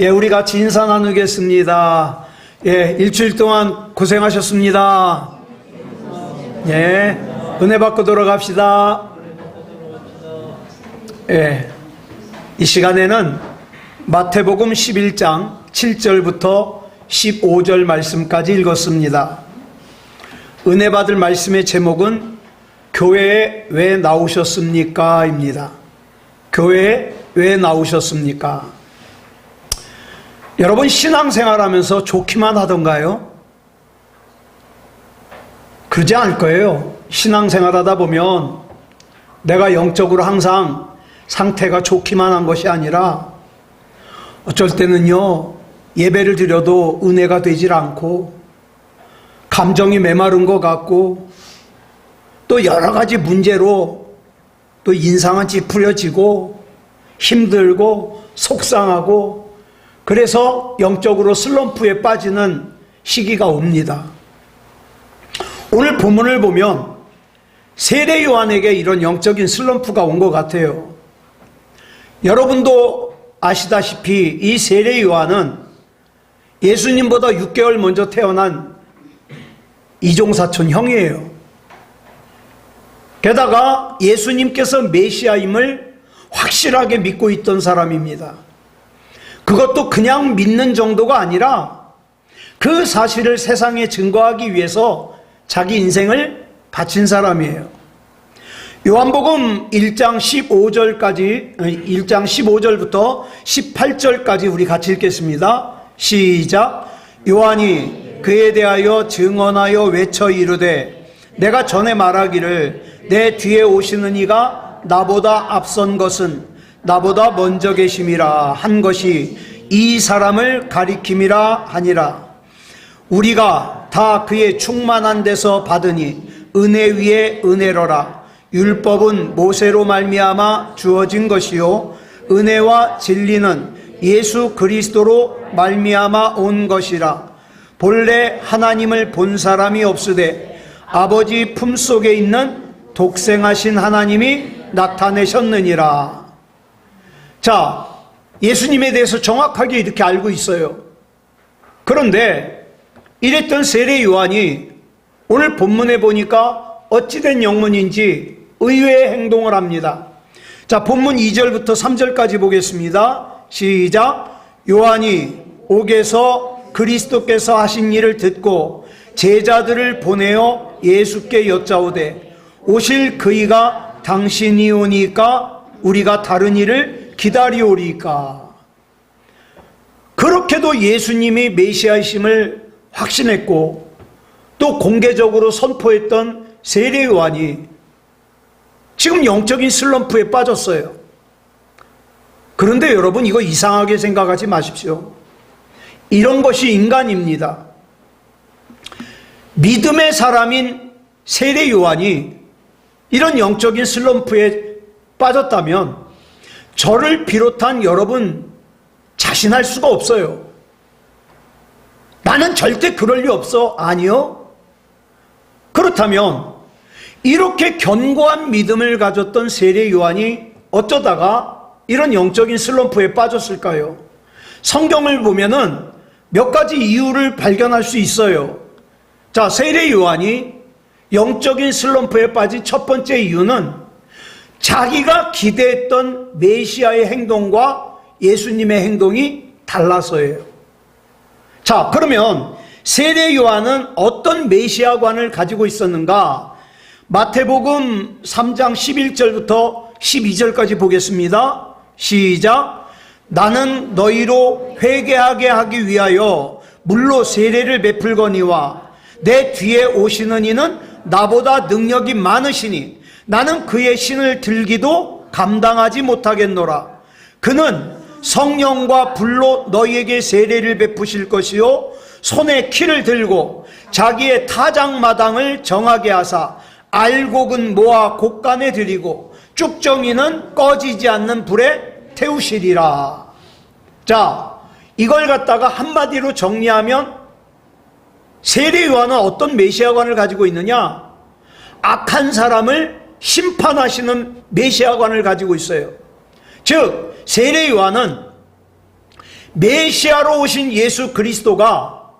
우리 같이 인사 나누겠습니다. 일주일 동안 고생하셨습니다. 은혜 받고 돌아갑시다. 이 시간에는 마태복음 11장 7절부터 15절 말씀까지 읽었습니다. 은혜 받을 말씀의 제목은 교회에 왜 나오셨습니까? 입니다. 교회에 왜 나오셨습니까? 여러분, 신앙생활 하면서 좋기만 하던가요? 그러지 않을 거예요. 신앙생활 하다 보면 내가 영적으로 항상 상태가 좋기만 한 것이 아니라 어쩔 때는요, 예배를 드려도 은혜가 되질 않고 감정이 메마른 것 같고 또 여러 가지 문제로 또 인상은 찌푸려지고 힘들고 속상하고, 그래서 영적으로 슬럼프에 빠지는 시기가 옵니다. 오늘 본문을 보면 세례 요한에게 이런 영적인 슬럼프가 온 것 같아요. 여러분도 아시다시피 이 세례 요한은 예수님보다 6개월 먼저 태어난 이종사촌 형이에요. 게다가 예수님께서 메시아임을 확실하게 믿고 있던 사람입니다. 그것도 그냥 믿는 정도가 아니라 그 사실을 세상에 증거하기 위해서 자기 인생을 바친 사람이에요. 요한복음 1장 15절부터 18절까지 우리 같이 읽겠습니다. 시작. 요한이 그에 대하여 증언하여 외쳐 이르되 내가 전에 말하기를 내 뒤에 오시는 이가 나보다 앞선 것은 나보다 먼저 계심이라 한 것이 이 사람을 가리킴이라 하니라. 우리가 다 그의 충만한 데서 받으니 은혜 위에 은혜로라. 율법은 모세로 말미암아 주어진 것이요 은혜와 진리는 예수 그리스도로 말미암아 온 것이라. 본래 하나님을 본 사람이 없으되 아버지 품속에 있는 독생하신 하나님이 나타내셨느니라. 자, 예수님에 대해서 정확하게 이렇게 알고 있어요. 그런데 이랬던 세례 요한이 오늘 본문에 보니까 어찌된 영문인지 의외의 행동을 합니다. 자, 본문 2절부터 3절까지 보겠습니다. 시작. 요한이 옥에서 그리스도께서 하신 일을 듣고 제자들을 보내어 예수께 여짜오되 오실 그이가 당신이 오니까 우리가 다른 일을 기다리오리까. 그렇게도 예수님이 메시아이심을 확신했고 또 공개적으로 선포했던 세례 요한이 지금 영적인 슬럼프에 빠졌어요. 그런데 여러분, 이거 이상하게 생각하지 마십시오. 이런 것이 인간입니다. 믿음의 사람인 세례 요한이 이런 영적인 슬럼프에 빠졌다면 저를 비롯한 여러분 자신할 수가 없어요. 나는 절대 그럴 리 없어. 아니요. 그렇다면 이렇게 견고한 믿음을 가졌던 세례 요한이 어쩌다가 이런 영적인 슬럼프에 빠졌을까요? 성경을 보면은 몇 가지 이유를 발견할 수 있어요. 자, 세례 요한이 영적인 슬럼프에 빠진 첫 번째 이유는 자기가 기대했던 메시아의 행동과 예수님의 행동이 달라서예요. 자, 그러면 세례 요한은 어떤 메시아관을 가지고 있었는가? 마태복음 3장 11절부터 12절까지 보겠습니다. 시작. 나는 너희로 회개하게 하기 위하여 물로 세례를 베풀거니와 내 뒤에 오시는 이는 나보다 능력이 많으시니 나는 그의 신을 들기도 감당하지 못하겠노라. 그는 성령과 불로 너희에게 세례를 베푸실 것이요 손에 키를 들고 자기의 타작마당을 정하게 하사 알곡은 모아 곡간에 들이고 쭉정이는 꺼지지 않는 불에 태우시리라. 자, 이걸 갖다가 한마디로 정리하면 세례 요한은 어떤 메시아관을 가지고 있느냐? 악한 사람을 심판하시는 메시아관을 가지고 있어요. 즉 세례 요한은 메시아로 오신 예수 그리스도가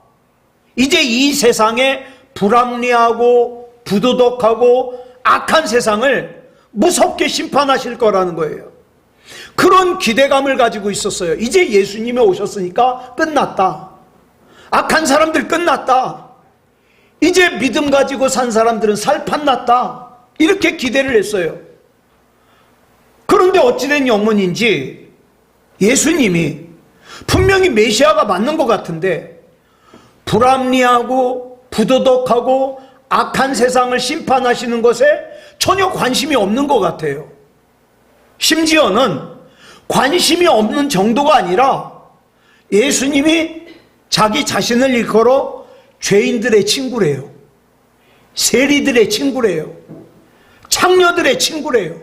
이제 이 세상에 불합리하고 부도덕하고 악한 세상을 무섭게 심판하실 거라는 거예요. 그런 기대감을 가지고 있었어요. 이제 예수님이 오셨으니까 끝났다. 악한 사람들 끝났다. 이제 믿음 가지고 산 사람들은 살판 났다. 이렇게 기대를 했어요. 그런데 어찌된 영문인지 예수님이 분명히 메시아가 맞는 것 같은데 불합리하고 부도덕하고 악한 세상을 심판하시는 것에 전혀 관심이 없는 것 같아요. 심지어는 관심이 없는 정도가 아니라 예수님이 자기 자신을 일컬어 죄인들의 친구래요. 세리들의 친구래요. 창녀들의 친구래요.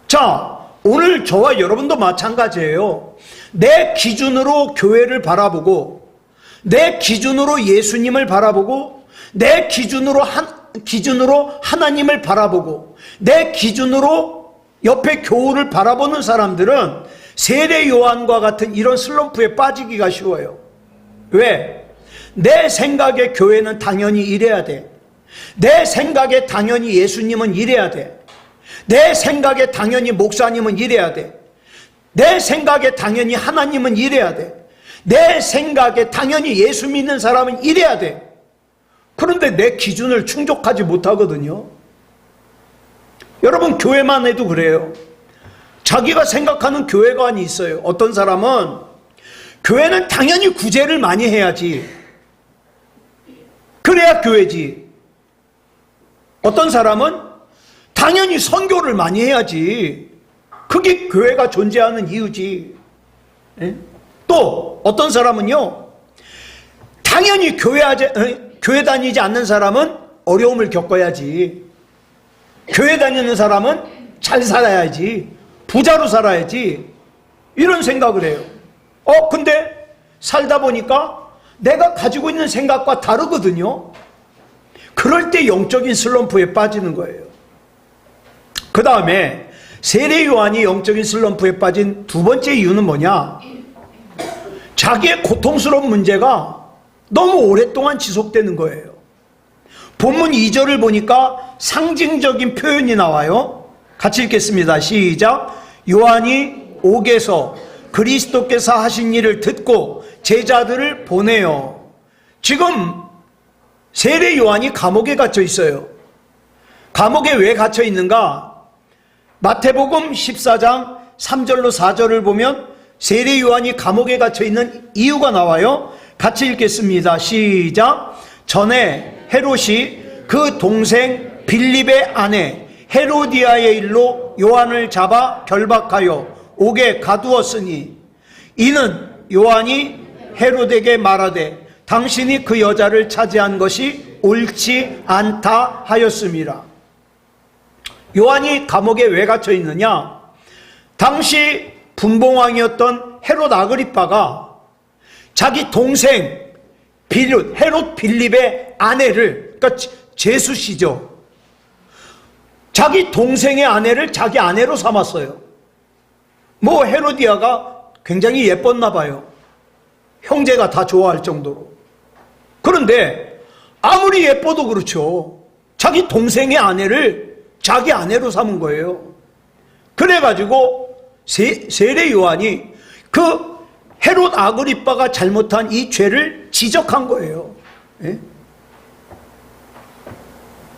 자, 오늘 저와 여러분도 마찬가지예요. 내 기준으로 교회를 바라보고 내 기준으로 예수님을 바라보고 내 기준으로 하나님을 바라보고 내 기준으로 옆에 교우를 바라보는 사람들은 세례 요한과 같은 이런 슬럼프에 빠지기가 쉬워요. 왜? 내 생각에 교회는 당연히 이래야 돼. 내 생각에 당연히 예수님은 이래야 돼. 내 생각에 당연히 목사님은 이래야 돼. 내 생각에 당연히 하나님은 이래야 돼. 내 생각에 당연히 예수 믿는 사람은 이래야 돼. 그런데 내 기준을 충족하지 못하거든요. 여러분, 교회만 해도 그래요. 자기가 생각하는 교회관이 있어요. 어떤 사람은 교회는 당연히 구제를 많이 해야지. 그래야 교회지. 어떤 사람은 당연히 선교를 많이 해야지. 그게 교회가 존재하는 이유지. 또 어떤 사람은요, 당연히 교회 다니지 않는 사람은 어려움을 겪어야지. 교회 다니는 사람은 잘 살아야지. 부자로 살아야지. 이런 생각을 해요. 근데 살다 보니까 내가 가지고 있는 생각과 다르거든요. 그럴 때 영적인 슬럼프에 빠지는 거예요. 그 다음에 세례 요한이 영적인 슬럼프에 빠진 두 번째 이유는 뭐냐? 자기의 고통스러운 문제가 너무 오랫동안 지속되는 거예요. 본문 2절을 보니까 상징적인 표현이 나와요. 같이 읽겠습니다. 시작. 요한이 옥에서 그리스도께서 하신 일을 듣고 제자들을 보내요. 지금 세례 요한이 감옥에 갇혀 있어요. 감옥에 왜 갇혀 있는가? 마태복음 14장 3절로 4절을 보면 세례 요한이 감옥에 갇혀 있는 이유가 나와요. 같이 읽겠습니다. 시작. 전에 헤롯이 그 동생 빌립의 아내 헤로디아의 일로 요한을 잡아 결박하여 옥에 가두었으니 이는 요한이 헤롯에게 말하되 당신이 그 여자를 차지한 것이 옳지 않다 하였습니다. 요한이 감옥에 왜 갇혀 있느냐? 당시 분봉왕이었던 헤롯 아그리빠가 자기 동생 헤롯 빌립의 아내를, 그러니까 제수씨죠, 자기 동생의 아내를 자기 아내로 삼았어요. 헤로디아가 굉장히 예뻤나 봐요. 형제가 다 좋아할 정도로. 그런데 아무리 예뻐도 그렇죠, 자기 동생의 아내를 자기 아내로 삼은 거예요. 그래가지고 세례 요한이 그 헤롯 아그리빠가 잘못한 이 죄를 지적한 거예요. 예?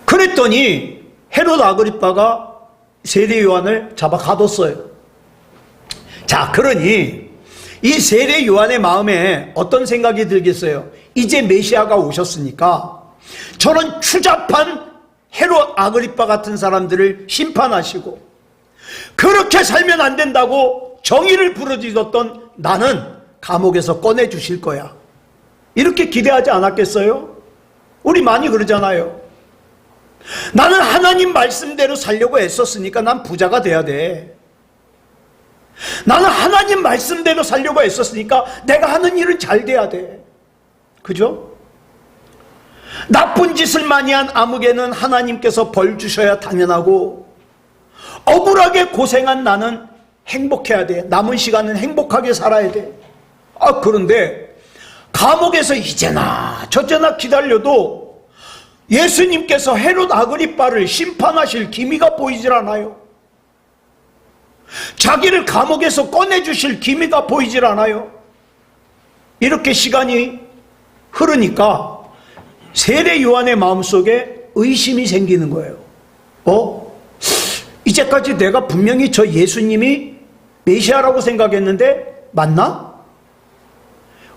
그랬더니 헤롯 아그리빠가 세례 요한을 잡아 가뒀어요. 자, 그러니 이 세례 요한의 마음에 어떤 생각이 들겠어요? 이제 메시아가 오셨으니까 저런 추잡한 헤롯 아그리빠 같은 사람들을 심판하시고 그렇게 살면 안 된다고 정의를 부르짖었던 나는 감옥에서 꺼내주실 거야, 이렇게 기대하지 않았겠어요? 우리 많이 그러잖아요. 나는 하나님 말씀대로 살려고 애썼으니까 난 부자가 돼야 돼. 나는 하나님 말씀대로 살려고 애썼으니까 내가 하는 일은 잘 돼야 돼. 그죠? 나쁜 짓을 많이 한 아무개는 하나님께서 벌 주셔야 당연하고 억울하게 고생한 나는 행복해야 돼. 남은 시간은 행복하게 살아야 돼. 그런데 감옥에서 이제나 저제나 기다려도 예수님께서 헤롯 아그리빠를 심판하실 기미가 보이질 않아요. 자기를 감옥에서 꺼내주실 기미가 보이질 않아요. 이렇게 시간이 흐르니까 세례 요한의 마음속에 의심이 생기는 거예요. 이제까지 내가 분명히 저 예수님이 메시아라고 생각했는데 맞나?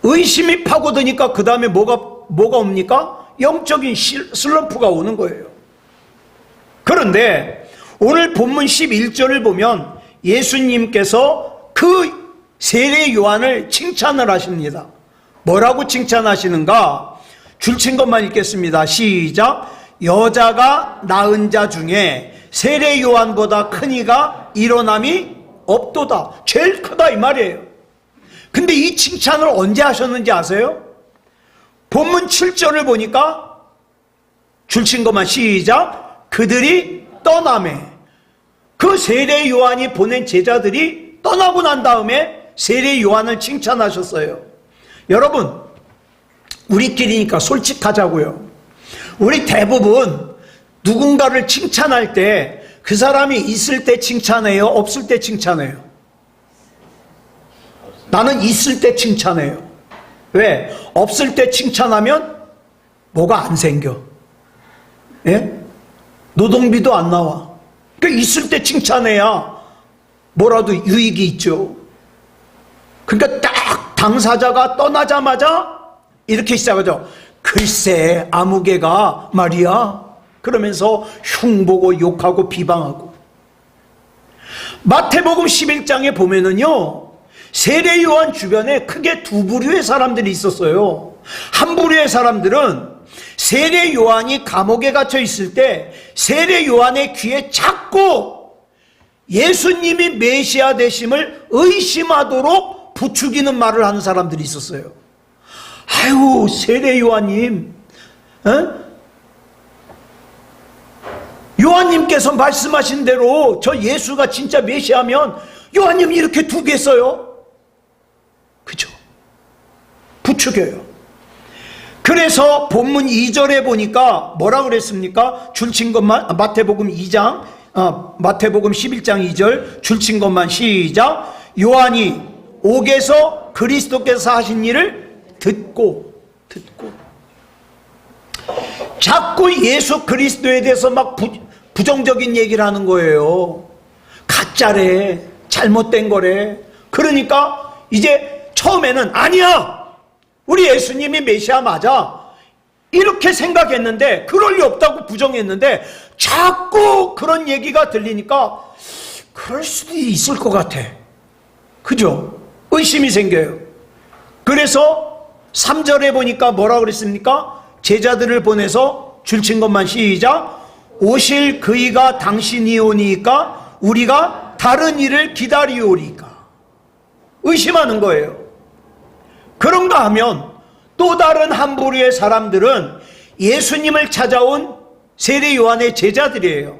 의심이 파고드니까 그 다음에 뭐가 옵니까? 영적인 슬럼프가 오는 거예요. 그런데 오늘 본문 11절을 보면 예수님께서 그 세례 요한을 칭찬을 하십니다. 뭐라고 칭찬하시는가? 줄친 것만 읽겠습니다. 시작. 여자가 낳은 자 중에 세례 요한보다 큰 이가 일어남이 없도다. 제일 크다 이 말이에요. 근데 이 칭찬을 언제 하셨는지 아세요? 본문 7절을 보니까 줄친 것만 시작. 그들이 떠나매. 그 세례 요한이 보낸 제자들이 떠나고 난 다음에 세례 요한을 칭찬하셨어요. 여러분, 우리끼리니까 솔직하자고요. 우리 대부분 누군가를 칭찬할 때 그 사람이 있을 때 칭찬해요? 없을 때 칭찬해요? 나는 있을 때 칭찬해요. 왜? 없을 때 칭찬하면 뭐가 안 생겨. 예? 노동비도 안 나와. 그러니까 있을 때 칭찬해야 뭐라도 유익이 있죠. 그러니까 딱 당사자가 떠나자마자 이렇게 시작하죠. 글쎄 아무개가 말이야. 그러면서 흉보고 욕하고 비방하고. 마태복음 11장에 보면은요, 세례 요한 주변에 크게 두 부류의 사람들이 있었어요. 한 부류의 사람들은 세례 요한이 감옥에 갇혀 있을 때 세례 요한의 귀에 자꾸 예수님이 메시아 되심을 의심하도록 부추기는 말을 하는 사람들이 있었어요. 아유, 세례 요한님, 요한님께서 말씀하신 대로 저 예수가 진짜 메시아면 요한님 이렇게 두겠어요? 그죠? 부추겨요. 그래서 본문 2절에 보니까 뭐라 그랬습니까? 줄친 것만, 마태복음 2장, 마태복음 11장 2절, 줄친 것만 시작. 요한이 옥에서 그리스도께서 하신 일을 듣고 자꾸 예수 그리스도에 대해서 막 부정적인 얘기를 하는 거예요. 가짜래, 잘못된 거래. 그러니까 이제 처음에는 아니야, 우리 예수님이 메시아 맞아, 이렇게 생각했는데, 그럴 리 없다고 부정했는데 자꾸 그런 얘기가 들리니까 그럴 수도 있을 것 같아. 그죠? 의심이 생겨요. 그래서 3절에 보니까 뭐라고 그랬습니까? 제자들을 보내서 줄친 것만 시작. 오실 그이가 당신이 오니까 우리가 다른 일을 기다리오리까. 의심하는 거예요. 그런가 하면 또 다른 한 부류의 사람들은 예수님을 찾아온 세례 요한의 제자들이에요.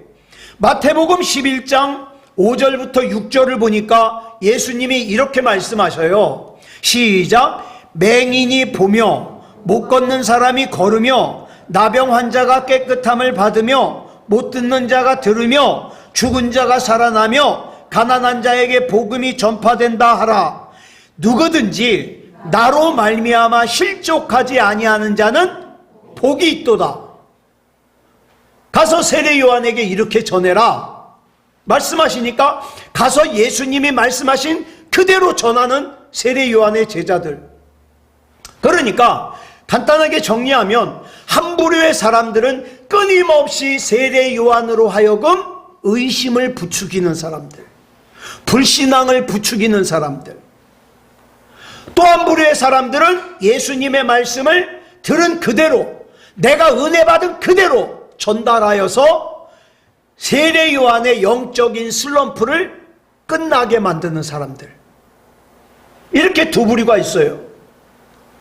마태복음 11장 5절부터 6절을 보니까 예수님이 이렇게 말씀하셔요. 시작. 맹인이 보며 못 걷는 사람이 걸으며 나병 환자가 깨끗함을 받으며 못 듣는 자가 들으며 죽은 자가 살아나며 가난한 자에게 복음이 전파된다 하라. 누구든지 나로 말미암아 실족하지 아니하는 자는 복이 있도다. 가서 세례 요한에게 이렇게 전해라 말씀하시니까 가서 예수님이 말씀하신 그대로 전하는 세례 요한의 제자들. 그러니까 간단하게 정리하면 한 부류의 사람들은 끊임없이 세례 요한으로 하여금 의심을 부추기는 사람들, 불신앙을 부추기는 사람들. 또 한 부류의 사람들은 예수님의 말씀을 들은 그대로, 내가 은혜 받은 그대로 전달하여서 세례 요한의 영적인 슬럼프를 끝나게 만드는 사람들. 이렇게 두 부류가 있어요.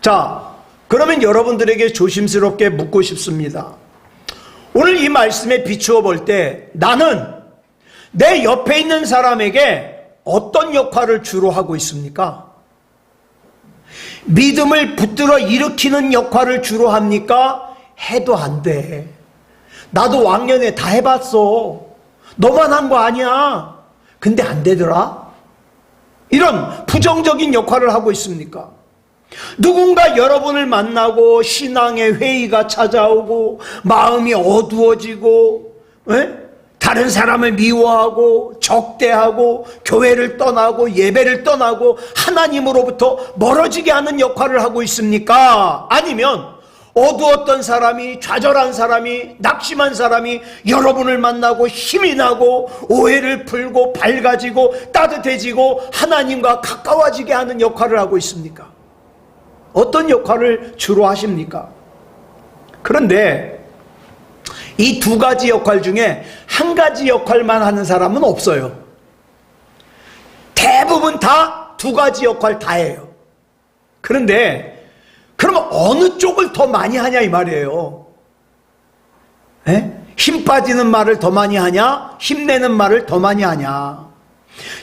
자, 그러면 여러분들에게 조심스럽게 묻고 싶습니다. 오늘 이 말씀에 비추어 볼 때 나는 내 옆에 있는 사람에게 어떤 역할을 주로 하고 있습니까? 믿음을 붙들어 일으키는 역할을 주로 합니까? 해도 안 돼. 나도 왕년에 다 해봤어. 너만 한 거 아니야. 근데 안 되더라. 이런 부정적인 역할을 하고 있습니까? 누군가 여러분을 만나고 신앙의 회의가 찾아오고 마음이 어두워지고 다른 사람을 미워하고 적대하고 교회를 떠나고 예배를 떠나고 하나님으로부터 멀어지게 하는 역할을 하고 있습니까? 아니면 어두웠던 사람이, 좌절한 사람이, 낙심한 사람이 여러분을 만나고 힘이 나고 오해를 풀고 밝아지고 따뜻해지고 하나님과 가까워지게 하는 역할을 하고 있습니까? 어떤 역할을 주로 하십니까? 그런데 이 두 가지 역할 중에 한 가지 역할만 하는 사람은 없어요. 대부분 다 두 가지 역할 다 해요. 그런데 그러면 어느 쪽을 더 많이 하냐 이 말이에요. 힘 빠지는 말을 더 많이 하냐? 힘내는 말을 더 많이 하냐?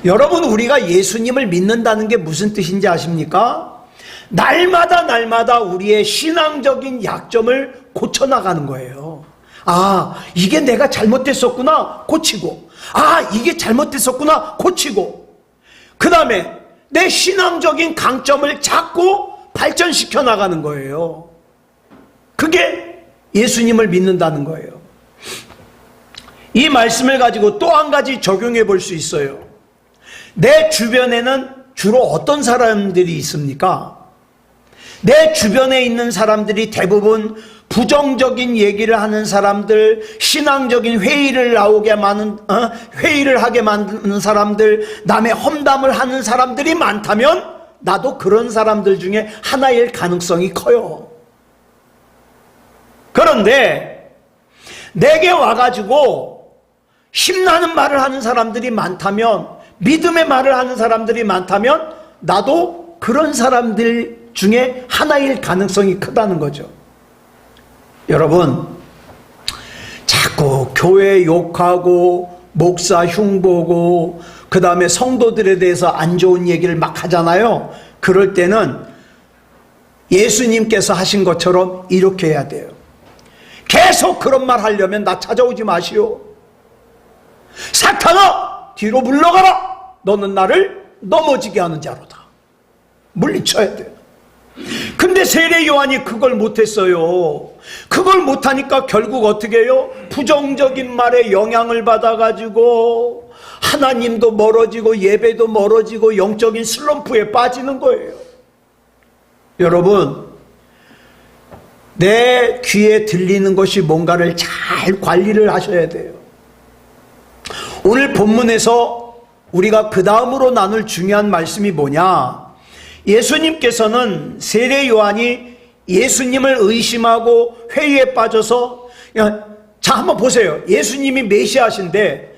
여러분, 우리가 예수님을 믿는다는 게 무슨 뜻인지 아십니까? 날마다 우리의 신앙적인 약점을 고쳐나가는 거예요. 아, 이게 내가 잘못됐었구나, 고치고. 아, 이게 잘못됐었구나, 고치고. 그 다음에 내 신앙적인 강점을 잡고 발전시켜 나가는 거예요. 그게 예수님을 믿는다는 거예요. 이 말씀을 가지고 또 한 가지 적용해 볼 수 있어요. 내 주변에는 주로 어떤 사람들이 있습니까? 내 주변에 있는 사람들이 대부분 부정적인 얘기를 하는 사람들, 신앙적인 회의를 하게 만드는 사람들, 남의 험담을 하는 사람들이 많다면 나도 그런 사람들 중에 하나일 가능성이 커요. 그런데 내게 와가지고 힘나는 말을 하는 사람들이 많다면, 믿음의 말을 하는 사람들이 많다면 나도 그런 사람들 중에 하나일 가능성이 크다는 거죠. 여러분, 자꾸 교회 욕하고 목사 흉보고 그 다음에 성도들에 대해서 안 좋은 얘기를 막 하잖아요. 그럴 때는 예수님께서 하신 것처럼 이렇게 해야 돼요. 계속 그런 말 하려면 나 찾아오지 마시오. 사탄아, 뒤로 물러가라. 너는 나를 넘어지게 하는 자로다. 물리쳐야 돼요. 근데 세례 요한이 그걸 못했어요. 그걸 못하니까 결국 어떻게 해요? 부정적인 말에 영향을 받아가지고 하나님도 멀어지고 예배도 멀어지고 영적인 슬럼프에 빠지는 거예요. 여러분, 내 귀에 들리는 것이 뭔가를 잘 관리를 하셔야 돼요. 오늘 본문에서 우리가 그 다음으로 나눌 중요한 말씀이 뭐냐? 예수님께서는 세례 요한이 예수님을 의심하고 회의에 빠져서, 자, 한번 보세요. 예수님이 메시아신데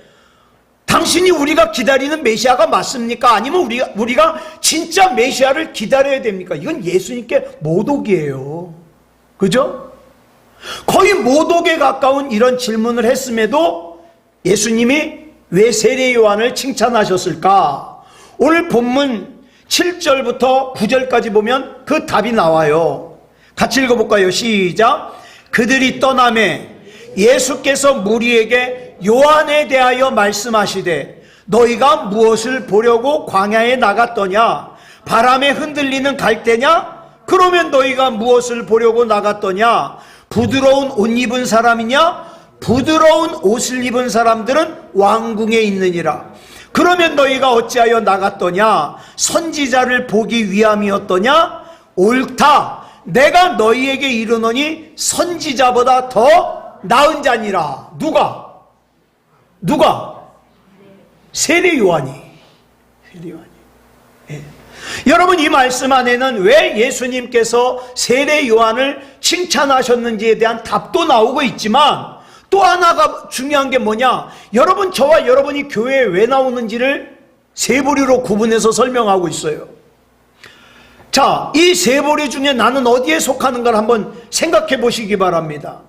당신이 우리가 기다리는 메시아가 맞습니까? 아니면 우리가 진짜 메시아를 기다려야 됩니까? 이건 예수님께 모독이에요. 그죠? 거의 모독에 가까운 이런 질문을 했음에도 예수님이 왜 세례 요한을 칭찬하셨을까? 오늘 본문 7절부터 9절까지 보면 그 답이 나와요. 같이 읽어볼까요? 시작. 그들이 떠나매 예수께서 무리에게 요한에 대하여 말씀하시되 너희가 무엇을 보려고 광야에 나갔더냐? 바람에 흔들리는 갈대냐? 그러면 너희가 무엇을 보려고 나갔더냐? 부드러운 옷 입은 사람이냐? 부드러운 옷을 입은 사람들은 왕궁에 있느니라. 그러면 너희가 어찌하여 나갔더냐? 선지자를 보기 위함이었더냐? 옳다. 내가 너희에게 이르노니 선지자보다 더 나은 자니라. 누가? 세례 요한이. 예. 여러분, 이 말씀 안에는 왜 예수님께서 세례 요한을 칭찬하셨는지에 대한 답도 나오고 있지만 또 하나가 중요한 게 뭐냐? 여러분, 저와 여러분이 교회에 왜 나오는지를 세 부류로 구분해서 설명하고 있어요. 자, 이 세 부류 중에 나는 어디에 속하는가를 한번 생각해 보시기 바랍니다.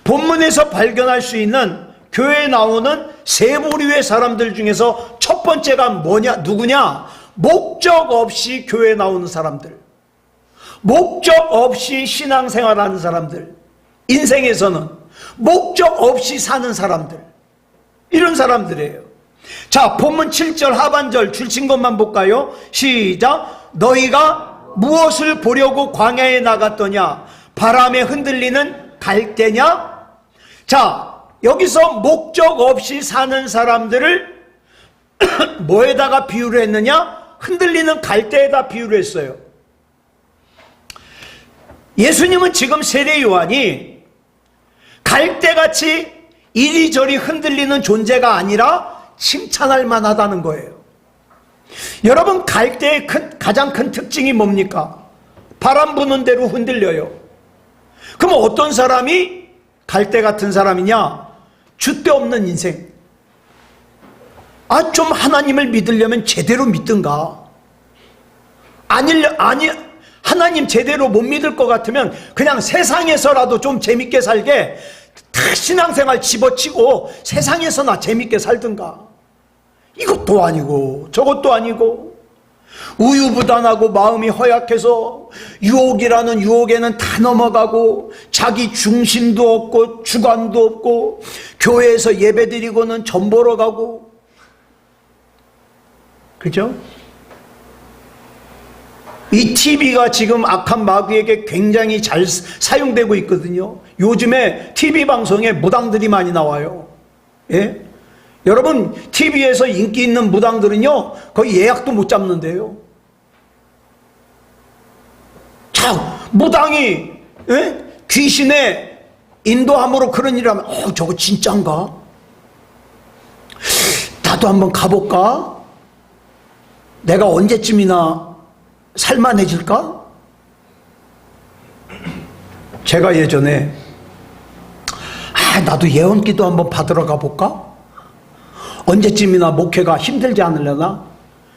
본문에서 발견할 수 있는 교회에 나오는 세 부류의 사람들 중에서 첫 번째가 뭐냐, 누구냐? 목적 없이 교회에 나오는 사람들, 목적 없이 신앙생활하는 사람들, 인생에서는 목적 없이 사는 사람들, 이런 사람들이에요. 자, 본문 7절 하반절 줄친 것만 볼까요? 시작. 너희가 무엇을 보려고 광야에 나갔더냐? 바람에 흔들리는 갈대냐? 자, 여기서 목적 없이 사는 사람들을 뭐에다가 비유를 했느냐? 흔들리는 갈대에다 비유를 했어요. 예수님은 지금 세례 요한이 갈대같이 이리저리 흔들리는 존재가 아니라 칭찬할 만하다는 거예요. 여러분, 갈대의 가장 큰 특징이 뭡니까? 바람 부는 대로 흔들려요. 그럼 어떤 사람이 갈대 같은 사람이냐? 줏대 없는 인생. 좀 하나님을 믿으려면 제대로 믿든가. 하나님 제대로 못 믿을 것 같으면 그냥 세상에서라도 좀 재밌게 살게 다 신앙생활 집어치고 세상에서나 재밌게 살든가. 이것도 아니고 저것도 아니고 우유부단하고 마음이 허약해서 유혹이라는 유혹에는 다 넘어가고 자기 중심도 없고 주관도 없고 교회에서 예배드리고는 전 보러 가고. 그죠? 이 TV가 지금 악한 마귀에게 굉장히 잘 사용되고 있거든요. 요즘에 TV 방송에 무당들이 많이 나와요. 예? 여러분, TV에서 인기 있는 무당들은요, 거의 예약도 못 잡는데요. 자, 무당이, 예? 귀신의 인도함으로 그런 일을 하면, 저거 진짠가? 나도 한번 가볼까? 내가 언제쯤이나 살만해질까? 제가 예전에, 나도 예언기도 한번 받으러 가볼까? 언제쯤이나 목회가 힘들지 않으려나?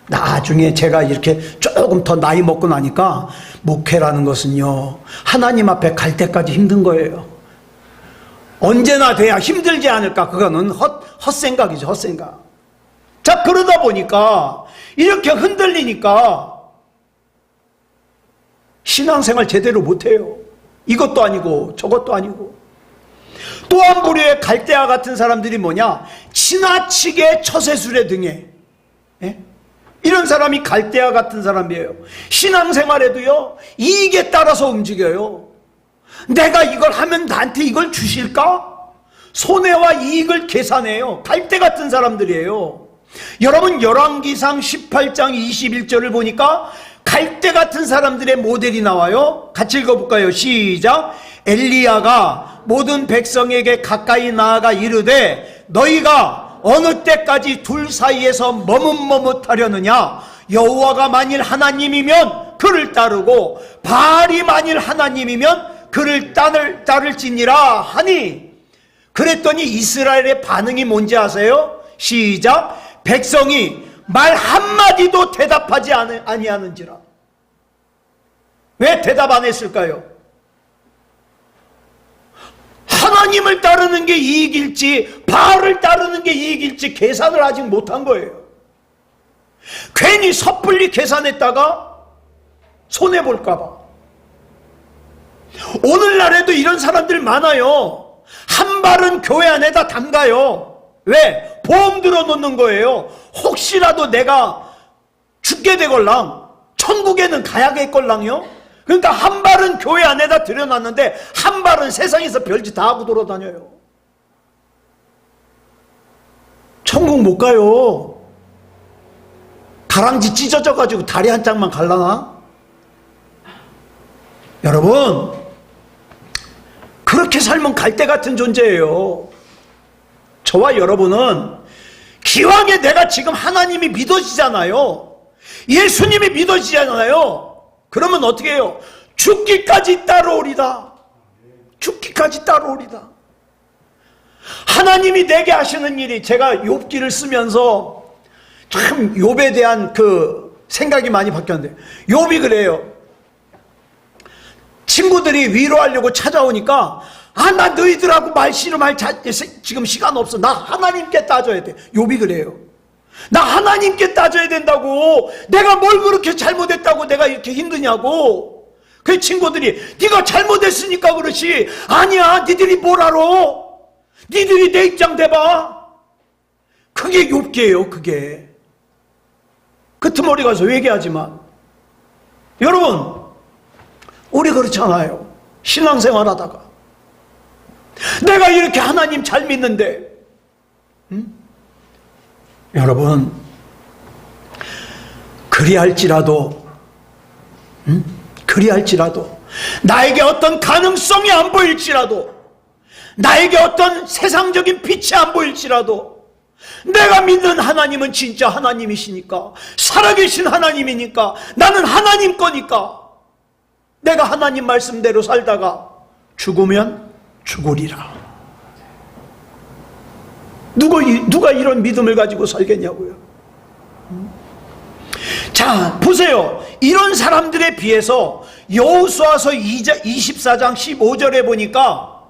나중에 제가 이렇게 조금 더 나이 먹고 나니까 목회라는 것은요, 하나님 앞에 갈 때까지 힘든 거예요. 언제나 돼야 힘들지 않을까? 그거는 헛생각이죠, 헛생각. 자, 그러다 보니까 이렇게 흔들리니까 신앙생활 제대로 못해요. 이것도 아니고 저것도 아니고. 또 한 부류의 갈대와 같은 사람들이 뭐냐? 지나치게 처세술에 등해. 예? 이런 사람이 갈대와 같은 사람이에요. 신앙생활에도요, 이익에 따라서 움직여요. 내가 이걸 하면 나한테 이걸 주실까? 손해와 이익을 계산해요. 갈대 같은 사람들이에요. 여러분, 열왕기상 18장 21절을 보니까 갈대 같은 사람들의 모델이 나와요. 같이 읽어볼까요? 시작. 엘리야가 모든 백성에게 가까이 나아가 이르되 너희가 어느 때까지 둘 사이에서 머뭇머뭇하려느냐? 여호와가 만일 하나님이면 그를 따르고 바알이 만일 하나님이면 그를 따를지니라 하니. 그랬더니 이스라엘의 반응이 뭔지 아세요? 시작. 백성이 말 한마디도 대답하지 아니하는지라. 왜 대답 안 했을까요? 하나님을 따르는 게 이익일지 바알을 따르는 게 이익일지 계산을 아직 못한 거예요. 괜히 섣불리 계산했다가 손해볼까 봐. 오늘날에도 이런 사람들 많아요. 한 발은 교회 안에다 담가요. 왜? 보험 들어놓는 거예요. 혹시라도 내가 죽게 되걸랑 천국에는 가야겠걸랑요. 그러니까 한 발은 교회 안에다 들여놨는데 한 발은 세상에서 별짓 다 하고 돌아다녀요. 천국 못 가요. 다랑쥐 찢어져가지고 다리 한 짝만 갈라나? 여러분, 그렇게 살면 갈대 같은 존재예요. 저와 여러분은 기왕에 내가 지금 하나님이 믿어지잖아요. 예수님이 믿어지잖아요. 그러면 어떻게 해요? 죽기까지 따라오리다. 죽기까지 따라오리다. 하나님이 내게 하시는 일이, 제가 욥기를 쓰면서 참 욥에 대한 그 생각이 많이 바뀌었는데, 욥이 그래요. 친구들이 위로하려고 찾아오니까 나 너희들하고 지금 시간 없어. 나 하나님께 따져야 돼. 욥이 그래요. 나 하나님께 따져야 된다고. 내가 뭘 그렇게 잘못했다고 내가 이렇게 힘드냐고. 그 친구들이 네가 잘못했으니까 그렇지. 아니야, 니들이 뭘 알아? 니들이 내 입장 대봐. 그게 욥기예요. 그게 끄트머리 가서 회개하지만, 여러분, 우리 그렇잖아요. 신앙생활 하다가 내가 이렇게 하나님 잘 믿는데, 여러분, 그리할지라도 나에게 어떤 가능성이 안 보일지라도, 나에게 어떤 세상적인 빛이 안 보일지라도, 내가 믿는 하나님은 진짜 하나님이시니까, 살아계신 하나님이니까, 나는 하나님 거니까, 내가 하나님 말씀대로 살다가 죽으면 죽으리라. 누가 이런 믿음을 가지고 살겠냐고요. 자, 보세요. 이런 사람들에 비해서 여호수아서 24장 15절에 보니까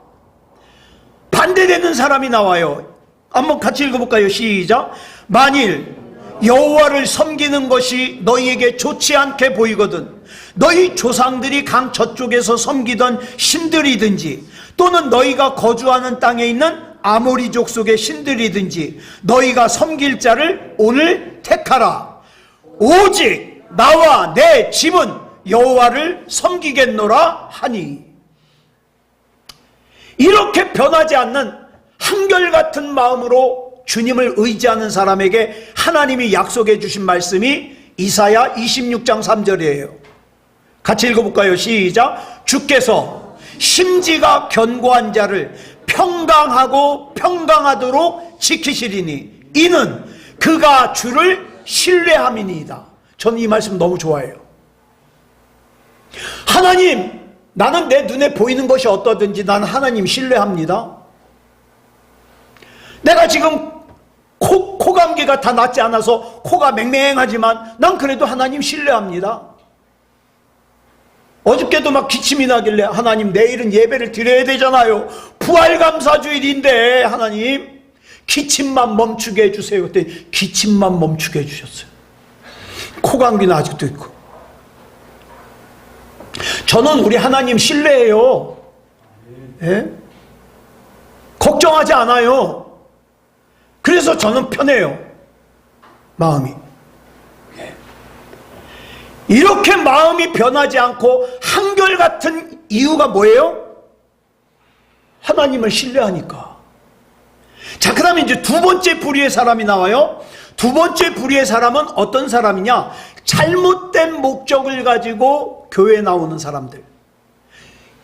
반대되는 사람이 나와요. 한번 같이 읽어볼까요? 시작. 만일 여호와를 섬기는 것이 너희에게 좋지 않게 보이거든 너희 조상들이 강 저쪽에서 섬기던 신들이든지 또는 너희가 거주하는 땅에 있는 아모리 족속의 신들이든지 너희가 섬길 자를 오늘 택하라. 오직 나와 내 집은 여호와를 섬기겠노라 하니. 이렇게 변하지 않는 한결같은 마음으로 주님을 의지하는 사람에게 하나님이 약속해 주신 말씀이 이사야 26장 3절이에요. 같이 읽어볼까요? 시작. 주께서 심지가 견고한 자를 평강하고 평강하도록 지키시리니 이는 그가 주를 신뢰함이니이다. 저는 이 말씀 너무 좋아해요. 하나님, 나는 내 눈에 보이는 것이 어떠든지 나는 하나님 신뢰합니다. 내가 지금 코감기가 다 낫지 않아서 코가 맹맹하지만 난 그래도 하나님 신뢰합니다. 어저께도 막 기침이 나길래 하나님 내일은 예배를 드려야 되잖아요. 부활감사주일인데 하나님 기침만 멈추게 해주세요. 그때 기침만 멈추게 해주셨어요. 코감기는 아직도 있고. 저는 우리 하나님 신뢰해요. 예? 걱정하지 않아요. 그래서 저는 편해요. 마음이. 이렇게 마음이 변하지 않고 한결같은 이유가 뭐예요? 하나님을 신뢰하니까. 자, 그 다음에 이제 두 번째 부류의 사람이 나와요. 두 번째 부류의 사람은 어떤 사람이냐? 잘못된 목적을 가지고 교회에 나오는 사람들.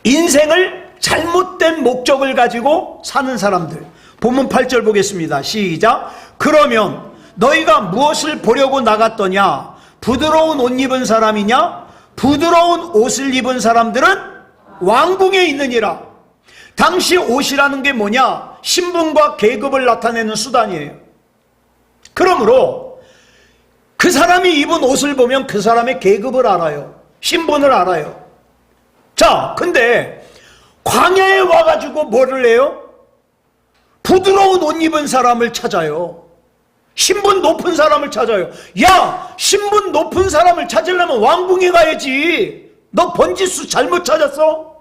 인생을 잘못된 목적을 가지고 사는 사람들. 본문 8절 보겠습니다. 시작. 그러면 너희가 무엇을 보려고 나갔더냐? 부드러운 옷 입은 사람이냐? 부드러운 옷을 입은 사람들은 왕궁에 있느니라. 당시 옷이라는 게 뭐냐? 신분과 계급을 나타내는 수단이에요. 그러므로 그 사람이 입은 옷을 보면 그 사람의 계급을 알아요. 신분을 알아요. 자, 근데 광야에 와가지고 뭐를 해요? 부드러운 옷 입은 사람을 찾아요. 신분 높은 사람을 찾아요. 야, 신분 높은 사람을 찾으려면 왕궁에 가야지. 너 번지수 잘못 찾았어?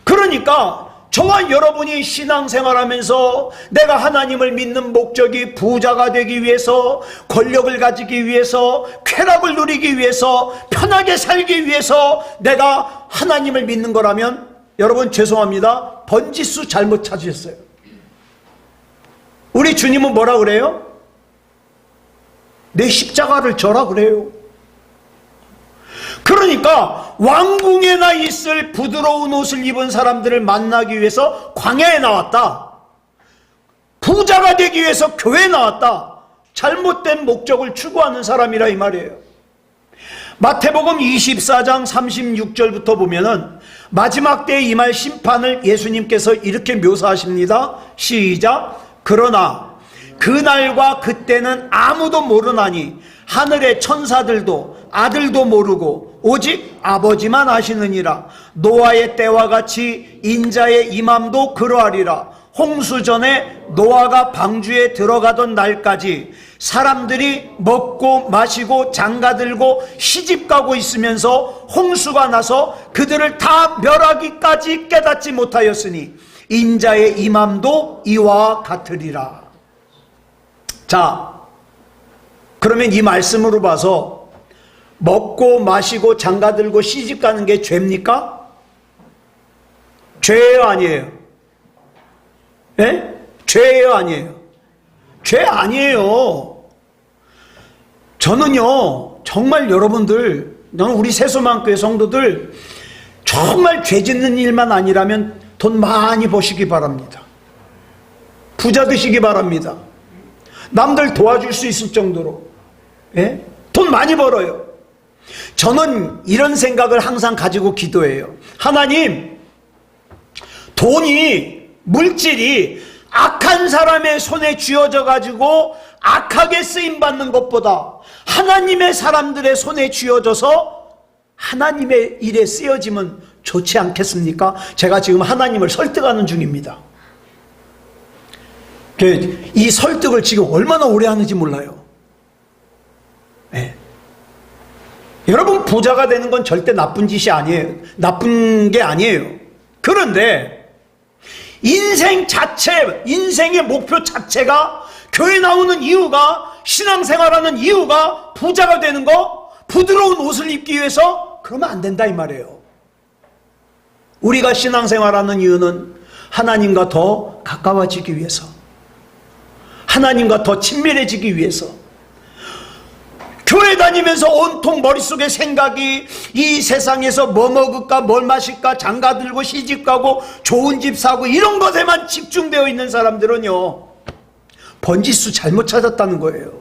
그러니까 저와 여러분이 신앙생활하면서 내가 하나님을 믿는 목적이 부자가 되기 위해서, 권력을 가지기 위해서, 쾌락을 누리기 위해서, 편하게 살기 위해서 내가 하나님을 믿는 거라면 여러분 죄송합니다. 번지수 잘못 찾으셨어요. 우리 주님은 뭐라 그래요? 내 십자가를 져라 그래요. 그러니까 왕궁에나 있을 부드러운 옷을 입은 사람들을 만나기 위해서 광야에 나왔다. 부자가 되기 위해서 교회에 나왔다. 잘못된 목적을 추구하는 사람이라 이 말이에요. 마태복음 24장 36절부터 보면은 마지막 때에 임할 심판을 예수님께서 이렇게 묘사하십니다. 시작. 그러나 그날과 그때는 아무도 모르나니 하늘의 천사들도 아들도 모르고 오직 아버지만 아시느니라. 노아의 때와 같이 인자의 임함도 그러하리라. 홍수 전에 노아가 방주에 들어가던 날까지 사람들이 먹고 마시고 장가들고 시집가고 있으면서 홍수가 나서 그들을 다 멸하기까지 깨닫지 못하였으니 인자의 임함도 이와 같으리라. 자, 그러면 이 말씀으로 봐서 먹고 마시고 장가들고 시집가는 게 죄입니까? 죄예요, 아니에요? 예? 죄예요, 아니에요? 죄 아니에요. 저는요, 정말 여러분들, 우리 세수만교회 성도들 정말 죄 짓는 일만 아니라면 돈 많이 버시기 바랍니다. 부자 되시기 바랍니다. 남들 도와줄 수 있을 정도로. 예? 돈 많이 벌어요. 저는 이런 생각을 항상 가지고 기도해요. 하나님, 돈이, 물질이 악한 사람의 손에 쥐어져 가지고 악하게 쓰임받는 것보다 하나님의 사람들의 손에 쥐어져서 하나님의 일에 쓰여지면 좋지 않겠습니까? 제가 지금 하나님을 설득하는 중입니다. 이 설득을 지금 얼마나 오래 하는지 몰라요. 네. 여러분, 부자가 되는 건 절대 나쁜 짓이 아니에요. 나쁜 게 아니에요. 그런데 인생 자체, 인생의 목표 자체가, 교회 나오는 이유가, 신앙생활하는 이유가 부자가 되는 거, 부드러운 옷을 입기 위해서, 그러면 안 된다 이 말이에요. 우리가 신앙생활하는 이유는 하나님과 더 가까워지기 위해서, 하나님과 더 친밀해지기 위해서, 교회 다니면서 온통 머릿속에 생각이 이 세상에서 뭐 먹을까, 뭘 마실까, 장가들고 시집가고 좋은 집 사고 이런 것에만 집중되어 있는 사람들은요, 번지수 잘못 찾았다는 거예요.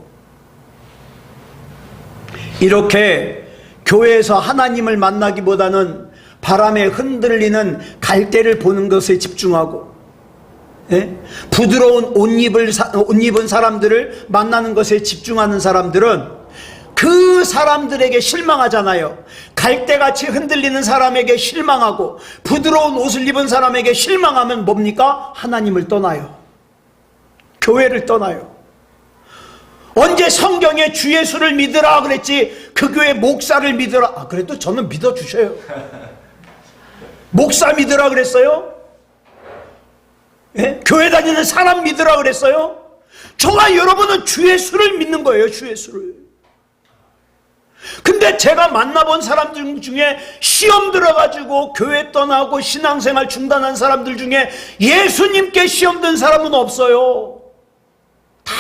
이렇게 교회에서 하나님을 만나기보다는 바람에 흔들리는 갈대를 보는 것에 집중하고, 예? 부드러운 옷 입은 사람들을 만나는 것에 집중하는 사람들은 그 사람들에게 실망하잖아요. 갈대같이 흔들리는 사람에게 실망하고 부드러운 옷을 입은 사람에게 실망하면 뭡니까? 하나님을 떠나요. 교회를 떠나요. 언제 성경에 주 예수를 믿으라 그랬지 그 교회 목사를 믿으라, 그래도 저는 믿어주셔요. 목사 믿으라 그랬어요? 예? 교회 다니는 사람 믿으라 그랬어요? 저와 여러분은 주 예수를 믿는 거예요. 주 예수를. 근데 제가 만나본 사람들 중에 시험 들어가지고 교회 떠나고 신앙생활 중단한 사람들 중에 예수님께 시험 든 사람은 없어요. 다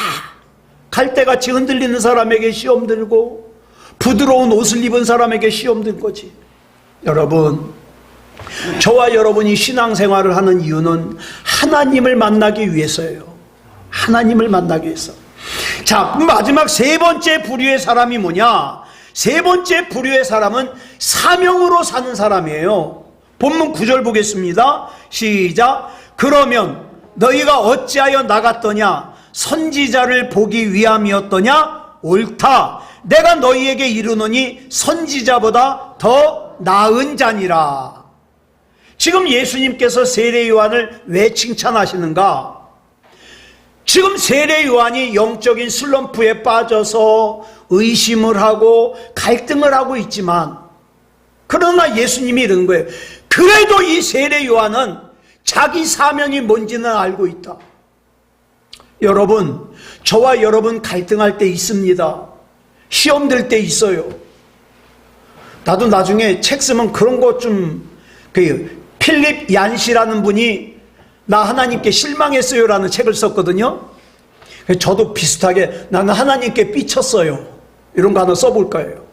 갈대같이 흔들리는 사람에게 시험 들고 부드러운 옷을 입은 사람에게 시험 든 거지. 여러분, 저와 여러분이 신앙생활을 하는 이유는 하나님을 만나기 위해서예요. 하나님을 만나기 위해서. 자, 마지막 세 번째 부류의 사람이 뭐냐? 세 번째 부류의 사람은 사명으로 사는 사람이에요. 본문 9절 보겠습니다. 시작. 그러면 너희가 어찌하여 나갔더냐? 선지자를 보기 위함이었더냐? 옳다. 내가 너희에게 이르노니 선지자보다 더 나은 자니라. 지금 예수님께서 세례 요한을 왜 칭찬하시는가? 지금 세례 요한이 영적인 슬럼프에 빠져서 의심을 하고 갈등을 하고 있지만, 그러나 예수님이 이러는 거예요. 그래도 이 세례 요한은 자기 사명이 뭔지는 알고 있다. 여러분, 저와 여러분 갈등할 때 있습니다. 시험 들 때 있어요. 나도 나중에 책 쓰면 그런 것 좀, 필립 얀시라는 분이 나 하나님께 실망했어요 라는 책을 썼거든요. 저도 비슷하게 나는 하나님께 삐쳤어요, 이런 거 하나 써볼 거예요.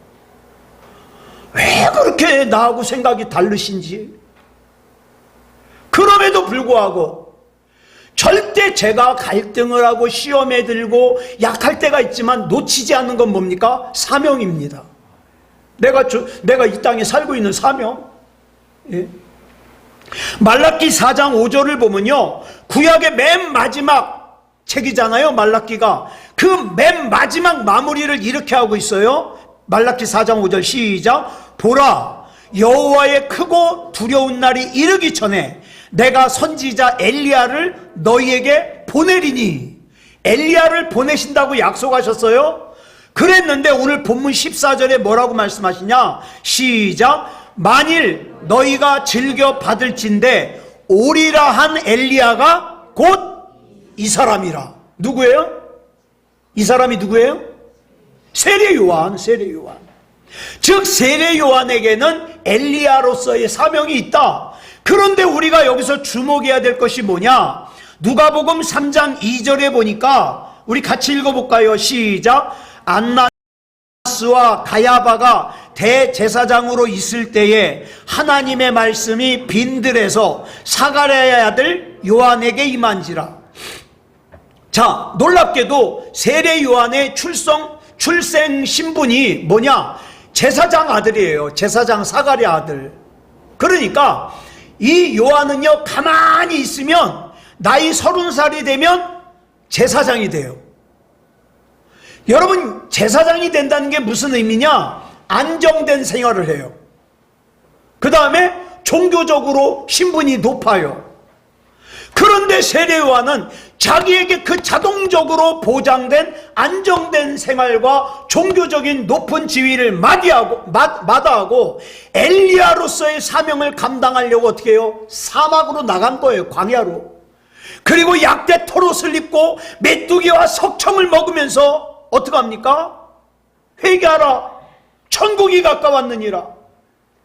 왜 그렇게 나하고 생각이 다르신지. 그럼에도 불구하고 절대 제가 갈등을 하고 시험에 들고 약할 때가 있지만 놓치지 않는 건 뭡니까? 사명입니다. 내가 이 땅에 살고 있는 사명. 예? 말라기 4장 5절을 보면요, 구약의 맨 마지막 책이잖아요, 말라기가. 그 맨 마지막 마무리를 이렇게 하고 있어요. 말라기 4장 5절 시작. 보라, 여호와의 크고 두려운 날이 이르기 전에 내가 선지자 엘리야를 너희에게 보내리니. 엘리야를 보내신다고 약속하셨어요. 그랬는데 오늘 본문 14절에 뭐라고 말씀하시냐? 시작. 만일 너희가 즐겨 받을진대 오리라 한 엘리야가 곧 이 사람이라. 누구예요? 이 사람이 누구예요? 세례 요한, 세례 요한. 즉 세례 요한에게는 엘리야로서의 사명이 있다. 그런데 우리가 여기서 주목해야 될 것이 뭐냐? 누가복음 3장 2절에 보니까 우리 같이 읽어볼까요? 시작. 안나스와 가야바가 대제사장으로 있을 때에 하나님의 말씀이 빈들에서 사가랴의 아들 요한에게 임한지라. 자, 놀랍게도 세례 요한의 출생 신분이 뭐냐? 제사장 아들이에요. 제사장 사가랴 아들. 그러니까 이 요한은요, 가만히 있으면 나이 30살이 되면 제사장이 돼요. 여러분, 제사장이 된다는 게 무슨 의미냐? 안정된 생활을 해요. 그 다음에 종교적으로 신분이 높아요. 그런데 세례 요한은 자기에게 그 자동적으로 보장된 안정된 생활과 종교적인 높은 지위를 마다하고 엘리야로서의 사명을 감당하려고 어떻게 해요? 사막으로 나간 거예요. 광야로. 그리고 약대 털옷을 입고 메뚜기와 석청을 먹으면서 어떻게 합니까? 회개하라. 천국이 가까웠느니라.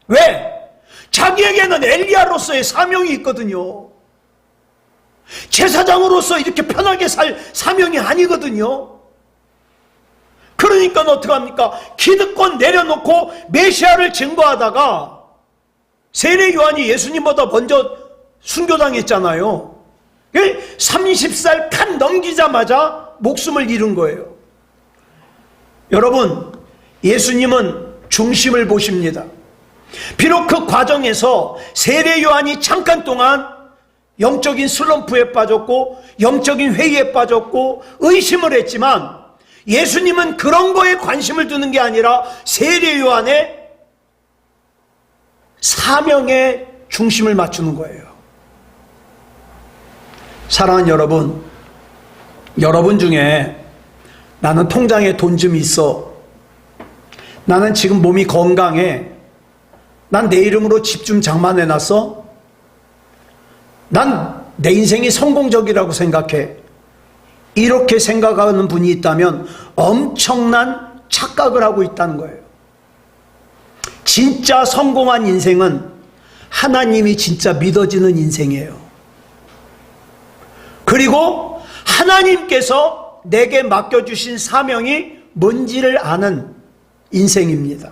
왜? 자기에게는 엘리야로서의 사명이 있거든요. 제사장으로서 이렇게 편하게 살 사명이 아니거든요. 그러니까 어떻게 합니까? 기득권 내려놓고 메시아를 증거하다가 세례 요한이 예수님보다 먼저 순교당했잖아요. 30살 칸 넘기자마자 목숨을 잃은 거예요. 여러분, 예수님은 중심을 보십니다. 비록 그 과정에서 세례 요한이 잠깐 동안 영적인 슬럼프에 빠졌고 영적인 회의에 빠졌고 의심을 했지만 예수님은 그런 거에 관심을 두는 게 아니라 세례 요한의 사명에 중심을 맞추는 거예요. 사랑하는 여러분, 여러분 중에 나는 통장에 돈 좀 있어, 나는 지금 몸이 건강해, 난 내 이름으로 집 좀 장만해놨어, 난 내 인생이 성공적이라고 생각해, 이렇게 생각하는 분이 있다면 엄청난 착각을 하고 있다는 거예요. 진짜 성공한 인생은 하나님이 진짜 믿어지는 인생이에요. 그리고 하나님께서 내게 맡겨주신 사명이 뭔지를 아는 인생입니다.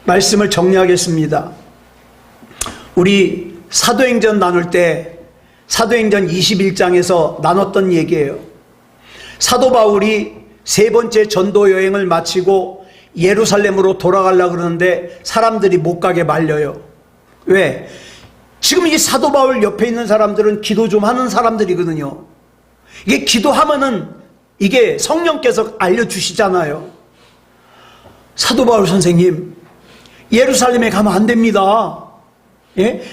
말씀을 정리하겠습니다. 우리 사도행전 나눌 때 사도행전 21장에서 나눴던 얘기예요. 사도 바울이 세 번째 전도 여행을 마치고 예루살렘으로 돌아가려고 그러는데 사람들이 못 가게 말려요. 왜? 지금 이 사도 바울 옆에 있는 사람들은 기도 좀 하는 사람들이거든요. 이게 기도하면은 이게 성령께서 알려주시잖아요. 사도 바울 선생님, 예루살렘에 가면 안 됩니다. 예?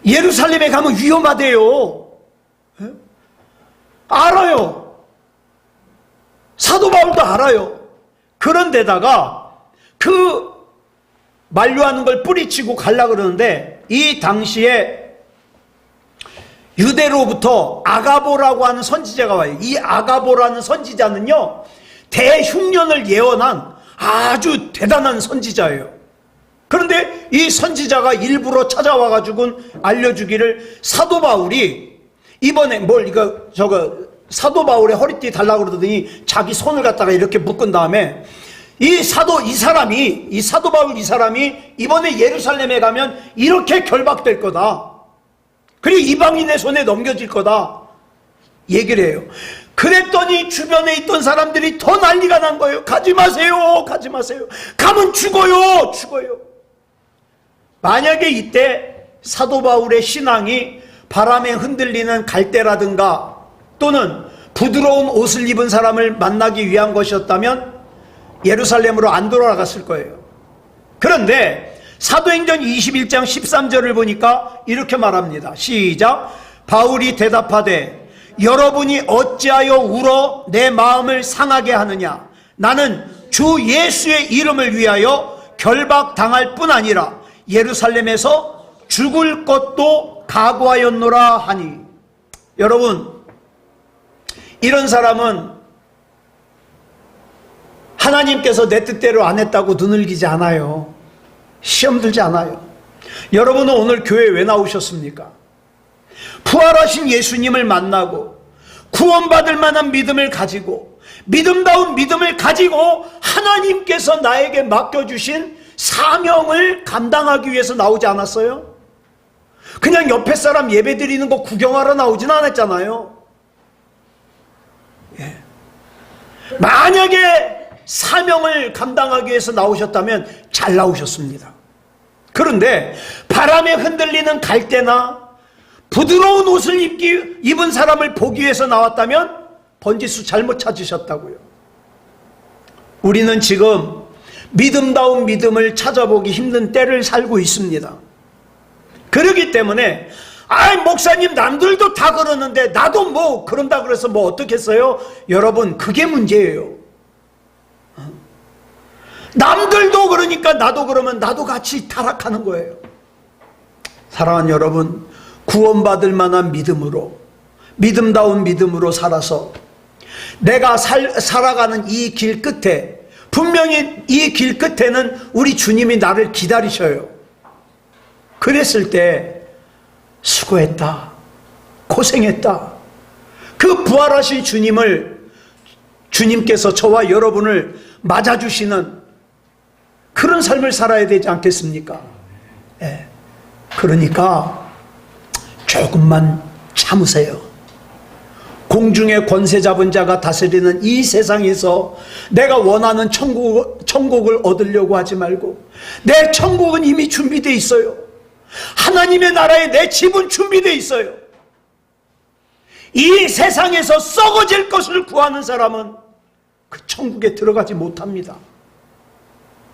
예루살렘에 가면 위험하대요. 예? 알아요. 사도 바울도 알아요. 그런데다가 그 만류하는 걸 뿌리치고 가려고 그러는데 이 당시에 유대로부터 아가보라고 하는 선지자가 와요. 이 아가보라는 선지자는요, 대흉년을 예언한 아주 대단한 선지자예요. 그런데 이 선지자가 일부러 찾아와가지고 알려주기를 사도 바울이 이번에 사도 바울의 허리띠 달라고 그러더니 자기 손을 갖다가 이렇게 묶은 다음에 이 사도 바울 이 사람이 이번에 예루살렘에 가면 이렇게 결박될 거다. 그리고 이방인의 손에 넘겨질 거다. 얘기를 해요. 그랬더니 주변에 있던 사람들이 더 난리가 난 거예요. 가지 마세요. 가지 마세요. 가면 죽어요. 죽어요. 만약에 이때 사도 바울의 신앙이 바람에 흔들리는 갈대라든가 또는 부드러운 옷을 입은 사람을 만나기 위한 것이었다면 예루살렘으로 안 돌아갔을 거예요. 그런데 사도행전 21장 13절을 보니까 이렇게 말합니다. 시작. 바울이 대답하되 여러분이 어찌하여 울어 내 마음을 상하게 하느냐. 나는 주 예수의 이름을 위하여 결박당할 뿐 아니라 예루살렘에서 죽을 것도 각오하였노라 하니. 여러분, 이런 사람은 하나님께서 내 뜻대로 안 했다고 눈을기지 않아요. 시험 들지 않아요. 여러분은 오늘 교회에 왜 나오셨습니까? 부활하신 예수님을 만나고 구원받을 만한 믿음을 가지고 믿음다운 믿음을 가지고 하나님께서 나에게 맡겨주신 사명을 감당하기 위해서 나오지 않았어요? 그냥 옆에 사람 예배 드리는 거 구경하러 나오진 않았잖아요. 예. 만약에 사명을 감당하기 위해서 나오셨다면 잘 나오셨습니다. 그런데 바람에 흔들리는 갈대나 부드러운 옷을 입은 사람을 보기 위해서 나왔다면 번지수 잘못 찾으셨다고요. 우리는 지금 믿음다운 믿음을 찾아보기 힘든 때를 살고 있습니다. 그렇기 때문에 목사님 남들도 다 그러는데 나도 뭐 그런다 그래서 뭐 어떻겠어요? 여러분, 그게 문제예요. 남들도 그러니까 나도 그러면 나도 같이 타락하는 거예요. 사랑하는 여러분, 구원받을 만한 믿음으로, 믿음다운 믿음으로 살아서 내가 살아가는 이 길 끝에, 분명히 이 길 끝에는 우리 주님이 나를 기다리셔요. 그랬을 때 수고했다, 고생했다, 그 부활하신 주님께서 저와 여러분을 맞아주시는 그런 삶을 살아야 되지 않겠습니까? 예. 그러니까 조금만 참으세요. 공중의 권세 잡은 자가 다스리는 이 세상에서 내가 원하는 천국을 얻으려고 하지 말고, 내 천국은 이미 준비되어 있어요. 하나님의 나라에 내 집은 준비되어 있어요. 이 세상에서 썩어질 것을 구하는 사람은 그 천국에 들어가지 못합니다.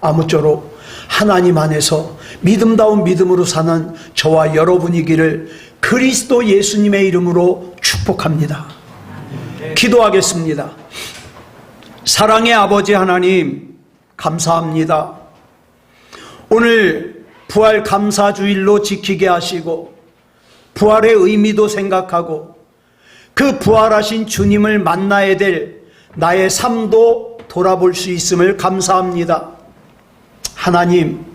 아무쪼록 하나님 안에서 믿음다운 믿음으로 사는 저와 여러분이기를 그리스도 예수님의 이름으로 축복합니다. 기도하겠습니다. 사랑의 아버지 하나님, 감사합니다. 오늘 부활 감사주일로 지키게 하시고 부활의 의미도 생각하고 그 부활하신 주님을 만나야 될 나의 삶도 돌아볼 수 있음을 감사합니다. 하나님,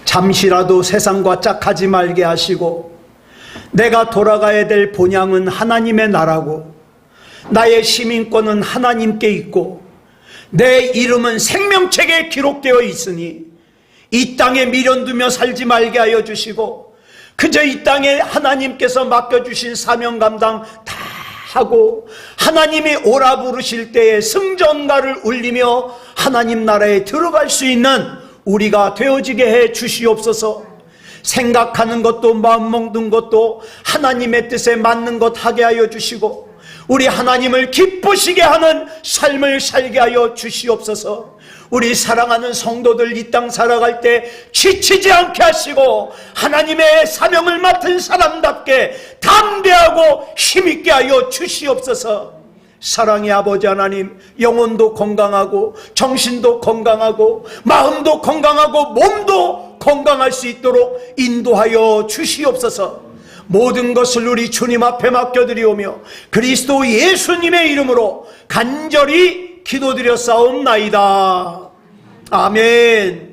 잠시라도 세상과 짝하지 말게 하시고 내가 돌아가야 될 본향은 하나님의 나라고 나의 시민권은 하나님께 있고 내 이름은 생명책에 기록되어 있으니 이 땅에 미련두며 살지 말게 하여 주시고 그저 이 땅에 하나님께서 맡겨주신 사명 감당 다 하고 하나님이 오라 부르실 때에 승전가를 울리며 하나님 나라에 들어갈 수 있는 우리가 되어지게 해 주시옵소서. 생각하는 것도 마음 먹는 것도 하나님의 뜻에 맞는 것 하게 하여 주시고 우리 하나님을 기쁘시게 하는 삶을 살게 하여 주시옵소서. 우리 사랑하는 성도들 이 땅 살아갈 때 지치지 않게 하시고 하나님의 사명을 맡은 사람답게 담대하고 힘있게 하여 주시옵소서. 사랑의 아버지 하나님, 영혼도 건강하고 정신도 건강하고 마음도 건강하고 몸도 건강할 수 있도록 인도하여 주시옵소서. 모든 것을 우리 주님 앞에 맡겨드리오며 그리스도 예수님의 이름으로 간절히 기도드렸사옵나이다. 아멘.